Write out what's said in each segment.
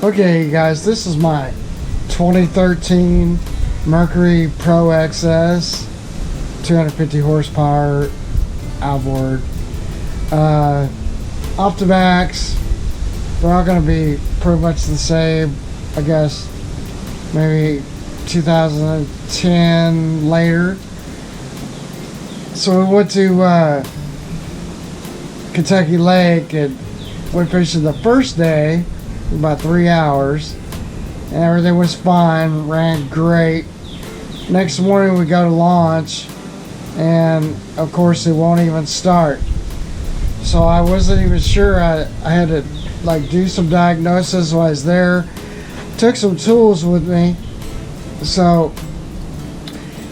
Okay, guys, this is my 2013 Mercury ProXS 250 horsepower outboard. Off the backs, they're all going to be pretty much the same. I guess maybe 2010 later. So we went to Kentucky Lake and went fishing the first day, about 3 hours, and everything was fine, ran great. Next morning we go to launch, and of course it won't even start. So I wasn't even sure. I had to do some diagnosis while I was there. Took some tools with me, so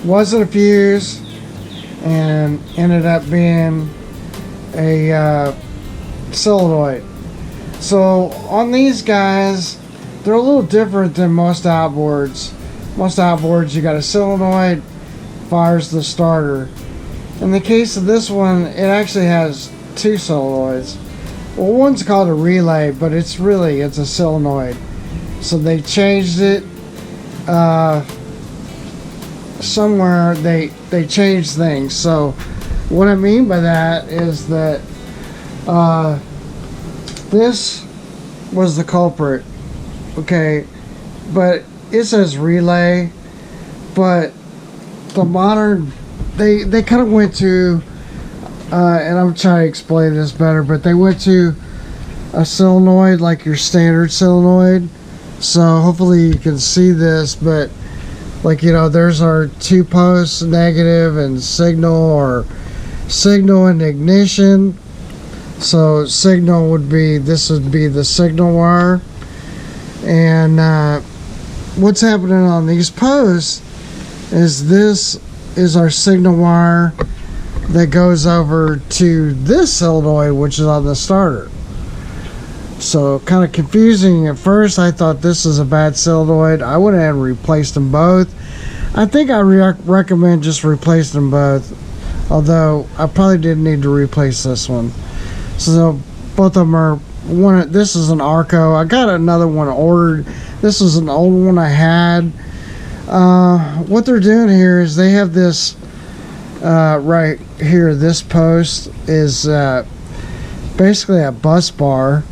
wasn't a fuse, and ended up being a solenoid. So on these guys, they're a little different than most outboards. Most outboards, you got a solenoid, fires the starter. In the case of this one, it actually has two solenoids. Well, one's called a relay, but it's a solenoid. So they changed it somewhere. They changed things. So what I mean by that is that this was the culprit, okay, but it says relay, but the modern, they kind of went to, and I'm trying to explain this better, but they went to a solenoid like your standard solenoid. So hopefully you can see this, but there's our two posts, negative and signal, or signal and ignition. So signal would be, this would be the signal wire. And what's happening on these posts is this is our signal wire that goes over to this solenoid, which is on the starter. So kind of confusing at first. I thought this is a bad solenoid. I went ahead and replaced them both. I think I recommend just replacing them both, although I probably didn't need to replace this one. So both of them are one. This is an Arco. I got another one ordered. This is an old one I had. What they're doing here is they have this right here. This post is basically a bus bar,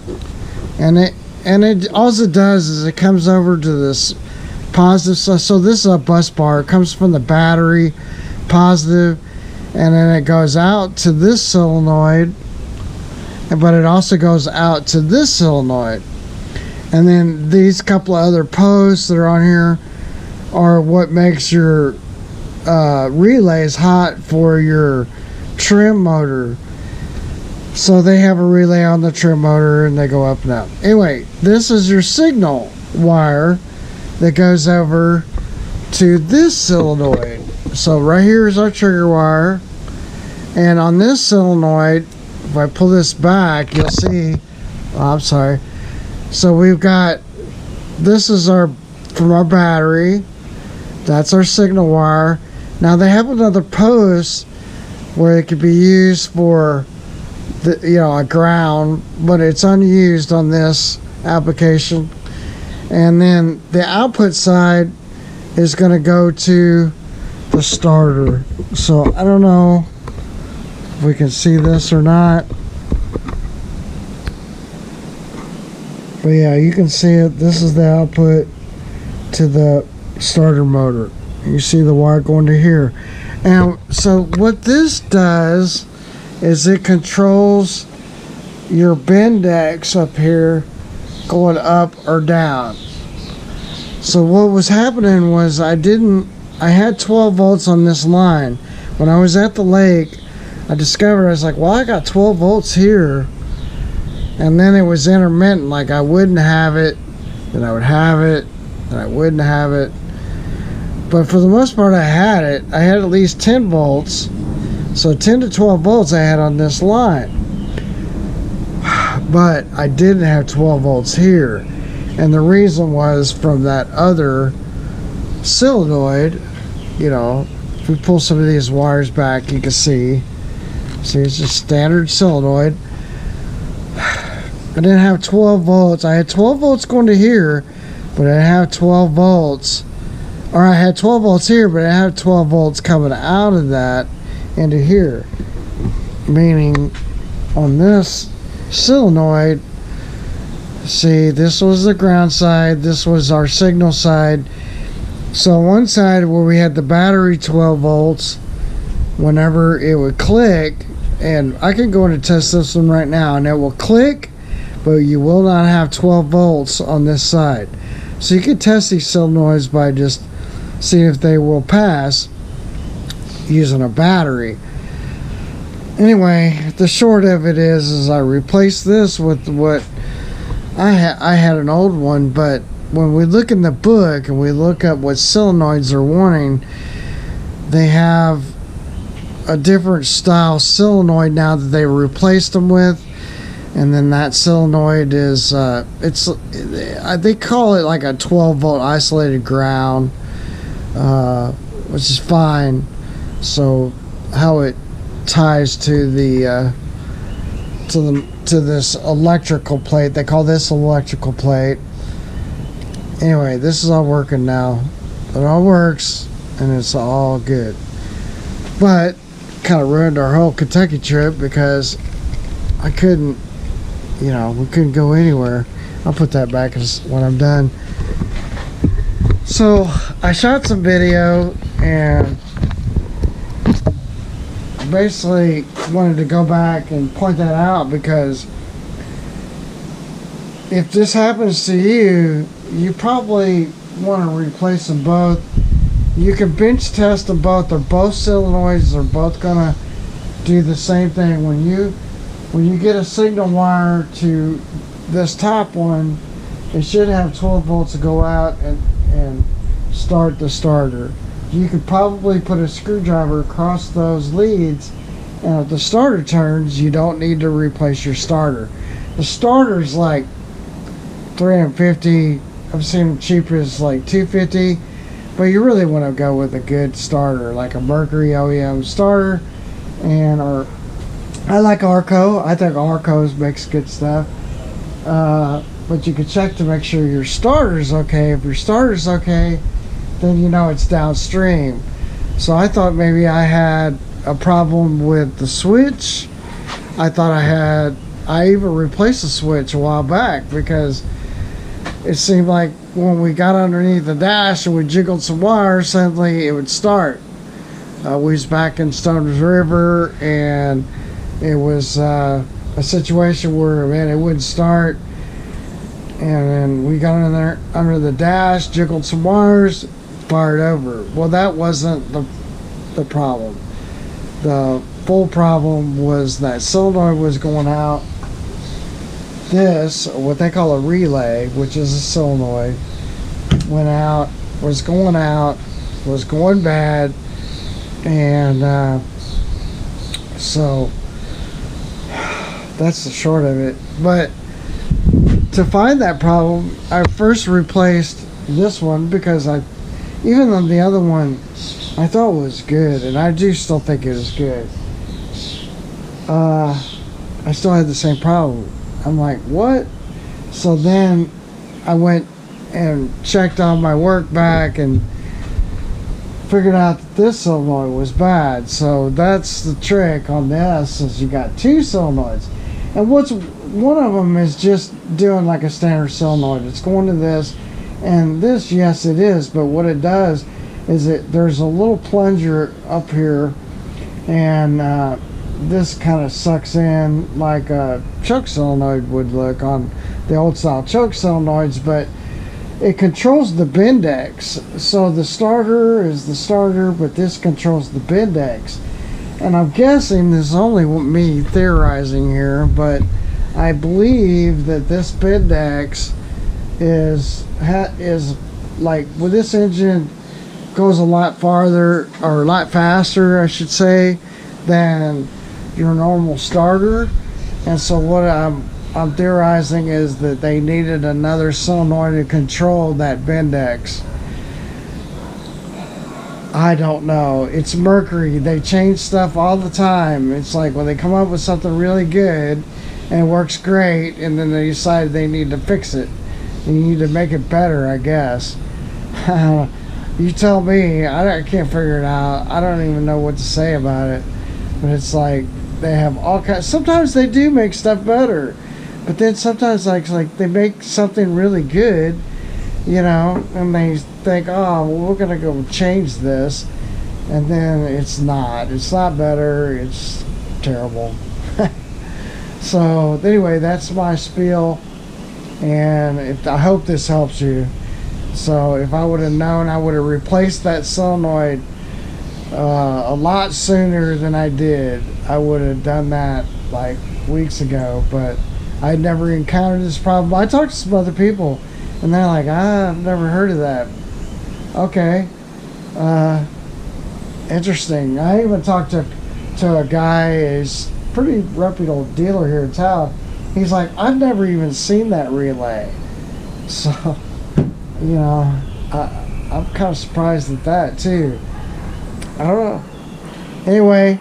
and it all it does is it comes over to this positive. So this is a bus bar. It comes from the battery, positive, and then it goes out to this solenoid. But it also goes out to this solenoid, and then these couple of other posts that are on here are what makes your relays hot for your trim motor. So they have a relay on the trim motor, and they go up and up. Anyway, this is your signal wire that goes over to this solenoid. So right here is our trigger wire, and on this solenoid, if I pull this back, you'll see, I'm sorry. So we've got, this is from our battery. That's our signal wire. Now they have another post where it could be used for a ground, but it's unused on this application. And then the output side is going to go to the starter. So I don't know if we can see this or not, but yeah, you can see it. This is the output to the starter motor. You see the wire going to here. And so what this does is it controls your Bendex up here going up or down. So what was happening was I had 12 volts on this line. When I was at the lake, I discovered, I was like, well, I got 12 volts here, and then it was intermittent. Like I wouldn't have it, then I would have it, then I wouldn't have it. But for the most part, I had it. I had at least 10 volts. So 10 to 12 volts I had on this line. But I didn't have 12 volts here. And the reason was from that other solenoid. If we pull some of these wires back, you can see. See, it's just standard solenoid. I didn't have 12 volts. I had 12 volts going to here, but I didn't have 12 volts. Or I had 12 volts here, but I didn't have 12 volts coming out of that into here. Meaning, on this solenoid, see, this was the ground side, this was our signal side. So one side where we had the battery 12 volts, whenever it would click, and I can go in and test this one right now, and it will click, but you will not have 12 volts on this side. So you can test these solenoids by just seeing if they will pass using a battery. Anyway, the short of it is I replaced this with what I had an old one, but when we look in the book and we look up what solenoids are wanting, they have a different style solenoid now that they replaced them with. And then that solenoid is they call it like a 12 volt isolated ground, which is fine. So how it ties to the to this electrical plate, they call this electrical plate. Anyway, this is all working now. It all works and it's all good. But kind of ruined our whole Kentucky trip because I couldn't, we couldn't go anywhere. I'll put that back when I'm done. So I shot some video and basically wanted to go back and point that out, because if this happens to you, you probably want to replace them both. You can bench test them both. They're both solenoids. They're both gonna do the same thing. When you get a signal wire to this top one, it should have 12 volts to go out and start the starter. You could probably put a screwdriver across those leads, and if the starter turns, you don't need to replace your starter. The starter's like $350. I've seen them cheaper as like $250, but you really want to go with a good starter, like a Mercury OEM starter. And I like Arco. I think Arco makes good stuff. But you can check to make sure your starter's okay. If your starter's okay, then you know it's downstream. So I thought maybe I had a problem with the switch. I thought I even replaced the switch a while back, because it seemed like when we got underneath the dash and we jiggled some wires, suddenly it would start. We was back in Stones River, and it was a situation where, man, it wouldn't start. And then we got in there under the dash, jiggled some wires, fired over. Well, that wasn't the problem. The full problem was that solenoid was going out. This, what they call a relay, which is a solenoid, went out, was going bad, and so that's the short of it. But to find that problem, I first replaced this one, because even though the other one I thought was good, and I do still think it is good, I still had the same problem. I'm like, what? So then I went and checked on my work back and figured out that this solenoid was bad. So that's the trick on this, is you got two solenoids. And one of them is just doing like a standard solenoid. It's going to this, and this, yes it is, but what it does is there's a little plunger up here, and this kind of sucks in like a choke solenoid would look on the old style choke solenoids, but it controls the Bendex. So the starter is the starter, but this controls the Bendex. And I'm guessing, this is only me theorizing here, but I believe that this Bendex is like, with this engine, goes a lot farther, or a lot faster I should say, than your normal starter. And so what I'm theorizing is that they needed another solenoid to control that Bendex. I don't know. It's Mercury. They change stuff all the time. It's like when they come up with something really good, and it works great, and then they decide they need to fix it. And you need to make it better, I guess. You tell me. I can't figure it out. I don't even know what to say about it. But it's like they have all kinds. Sometimes they do make stuff better, but then sometimes like they make something really good, you know, and they think, oh, well, we're gonna go change this, and then it's not. It's not better. It's terrible. So anyway, that's my spiel, and I hope this helps you. So if I would have known, I would have replaced that solenoid a lot sooner than I did. I would have done that like weeks ago, but I never encountered this problem. I talked to some other people, and they're like, I've never heard of that. Okay, interesting. I even talked to a guy, he's a pretty reputable dealer here in town. He's like, I've never even seen that relay. So, you know, I'm kind of surprised at that too. I don't know. Anyway,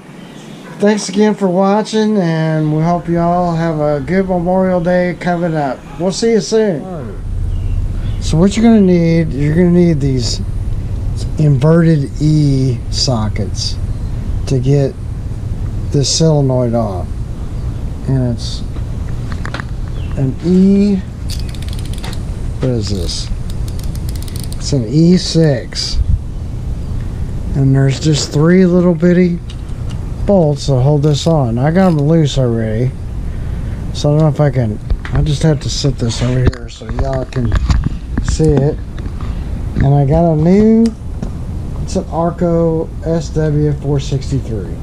thanks again for watching, and we hope you all have a good Memorial Day coming up. We'll see you soon. So what you're going to need these inverted E sockets to get this solenoid off. And it's an E, what is this? It's an E6. And there's just 3 little bitty bolts that hold this on. I got them loose already, so I don't know if I can. I just have to sit this over here so y'all can see it. And I got a new, it's an Arco SW463.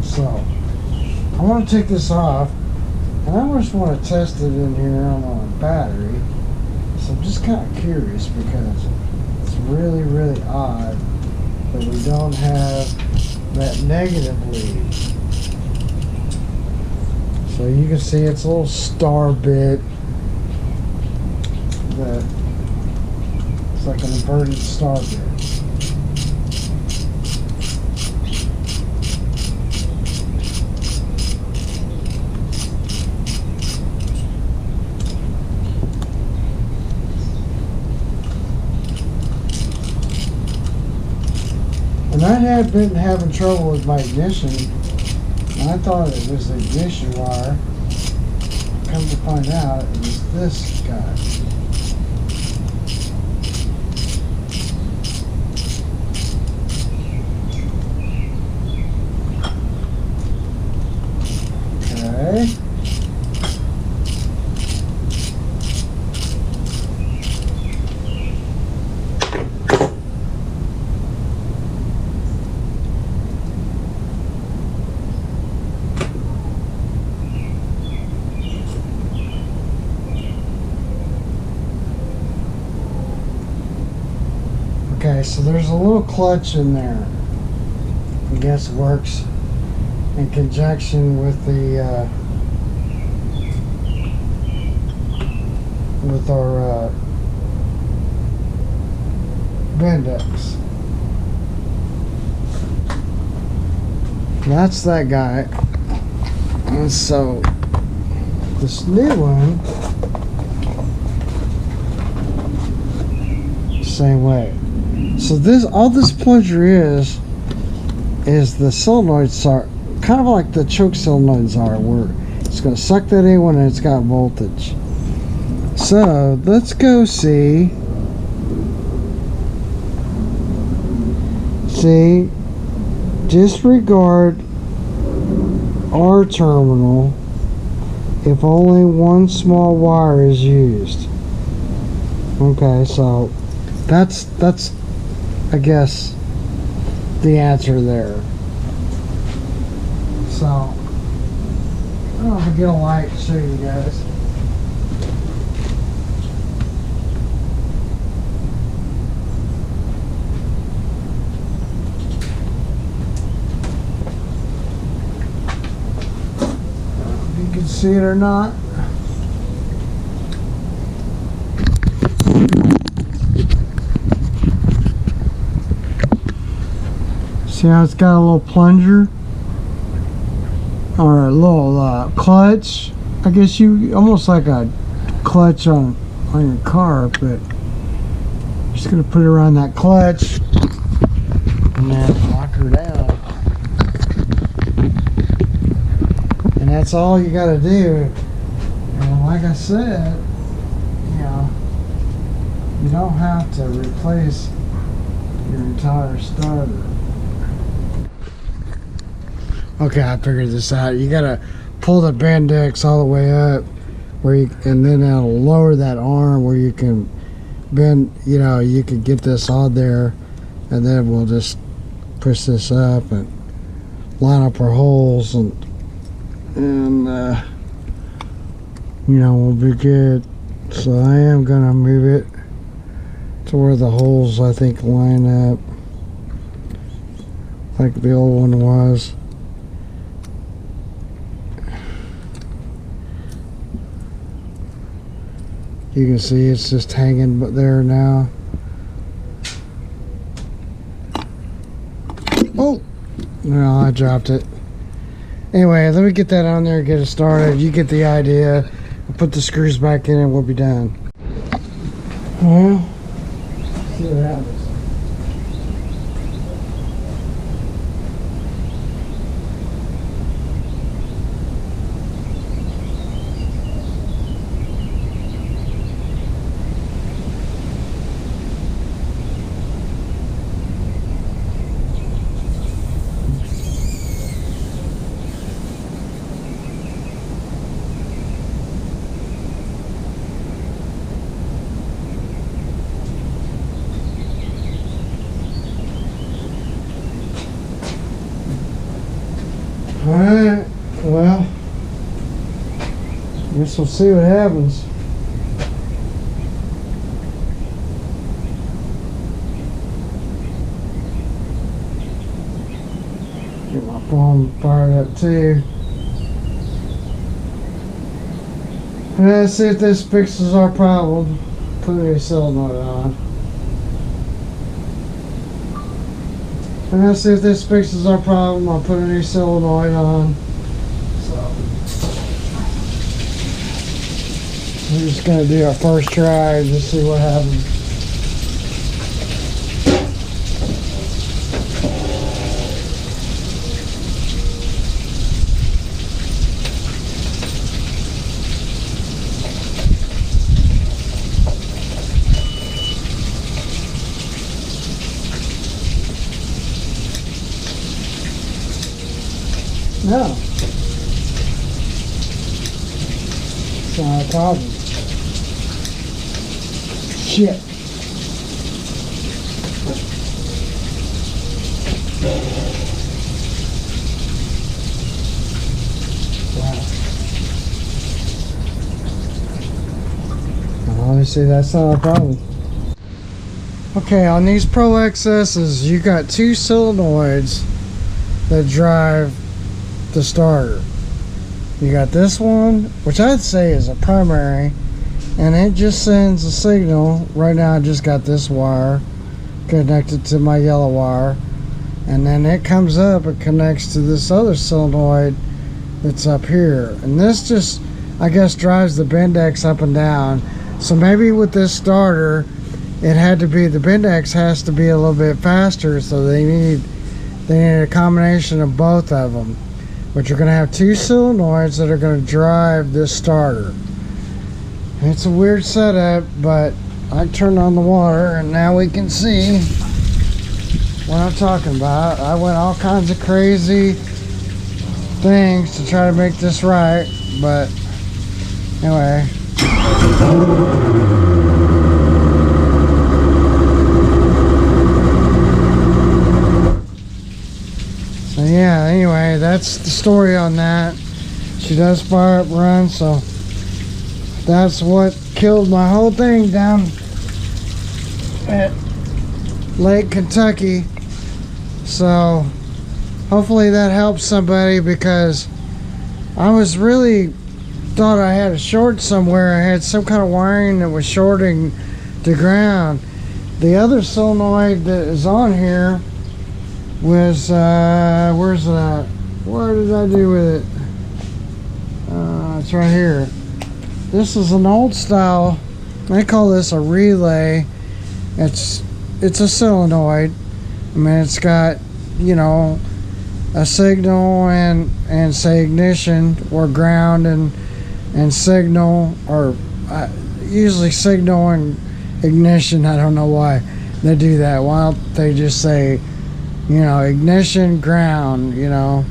So I want to take this off, and I just want to test it in here on a battery. So I'm just kind of curious, because it's really, really odd that we don't have that negative lead. So you can see it's a little star bit that it's like an inverted star bit. And I had been having trouble with my ignition, and I thought it was the ignition wire. Come to find out, it was this guy. Okay. Okay, so there's a little clutch in there. I guess it works in conjunction with the with our Bendix. That's that guy. And so this new one, same way. So this, all this plunger is the solenoids are kind of like the choke solenoids are, where it's going to suck that in when it's got voltage. So let's go see. See, disregard R terminal if only one small wire is used. Okay, so that's I guess the answer there. So I don't know if I get a light to show you guys. If you can see it or not. See how it's got a little plunger? or a little clutch. I guess you almost like a clutch on your car, but just gonna put it around that clutch and then lock her down. And that's all you gotta do. And like I said, you know, you don't have to replace your entire starter. Okay, I figured this out. You gotta pull the Bendix all the way up, where you, and then it'll lower that arm where you can bend. You know, you can get this on there, and then we'll just push this up and line up our holes, and you know, we'll be good. So I am gonna move it to where the holes I think line up, like the old one was. You can see it's just hanging there now. Oh! No, I dropped it. Anyway, let me get that on there and get it started. You get the idea. I'll put the screws back in and we'll be done. Well, see what happens. Alright, well, guess we'll see what happens. Get my phone fired up too. Let's see if this fixes our problem. Put a solenoid on. And let's see if this fixes our problem. I'll put a new solenoid on. So we're just gonna do our first try and just see what happens. No. It's not a problem. Shit. Wow. Obviously that's not a problem. Okay, on these ProXS's you got two solenoids that drive the starter. You got this one, which I'd say is a primary, and it just sends a signal. Right now I just got this wire connected to my yellow wire, and then it comes up and connects to this other solenoid that's up here, and this just, I guess, drives the Bendix up and down. So maybe with this starter it had to be, the Bendix has to be a little bit faster, so they need a combination of both of them. But you're going to have two solenoids that are going to drive this starter. It's a weird setup, but I turned on the water and now we can see what I'm talking about. I went all kinds of crazy things to try to make this right, but anyway. So yeah, anyway, that's the story on that. She does fire up run, so that's what killed my whole thing down at Lake Kentucky. So hopefully that helps somebody, because I was really thought I had a short somewhere. I had some kind of wiring that was shorting the ground. The other solenoid that is on here was where's it at? What did I do with it? It's right here. This is an old style. They call this a relay. It's a solenoid. I mean, it's got, you know, a signal and say ignition or ground and signal, or usually signal and ignition. I don't know why they do that. Why don't they just say, you know, ignition, ground, you know?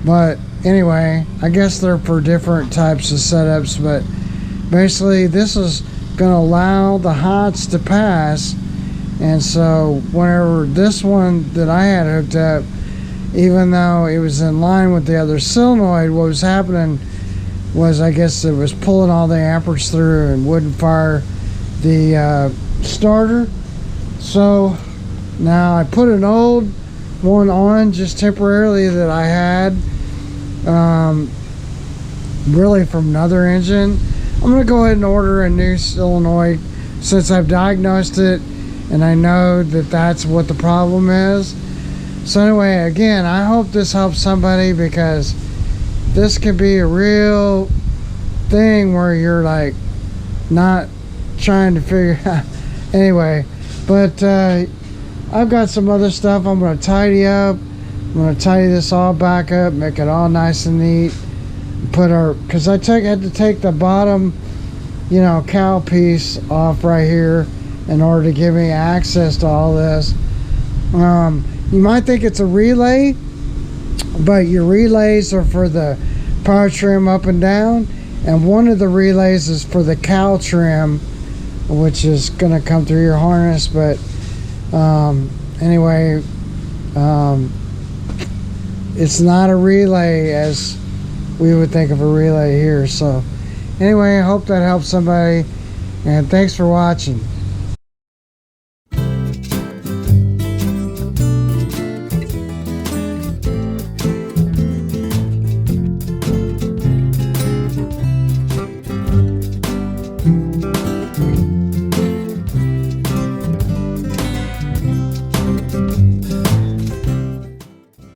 But anyway, I guess they're for different types of setups, but basically this is going to allow the hots to pass. And so whenever this one that I had hooked up, even though it was in line with the other solenoid, what was happening was, I guess it was pulling all the amperage through and wouldn't fire the starter. So now I put an old one on just temporarily that I had, really from another engine. I'm gonna go ahead and order a new solenoid since I've diagnosed it and I know that that's what the problem is. So anyway, again, I hope this helps somebody, because this could be a real thing where you're like not trying to figure out. Anyway, but I've got some other stuff I'm going to tidy up. I'm going to tidy this all back up, make it all nice and neat. Put our, because I had to take the bottom, you know, cowl piece off right here in order to give me access to all this. You might think it's a relay, but your relays are for the power trim up and down, and one of the relays is for the cowl trim, which is going to come through your harness. But anyway, it's not a relay as we would think of a relay here. So anyway, I hope that helps somebody, and thanks for watching.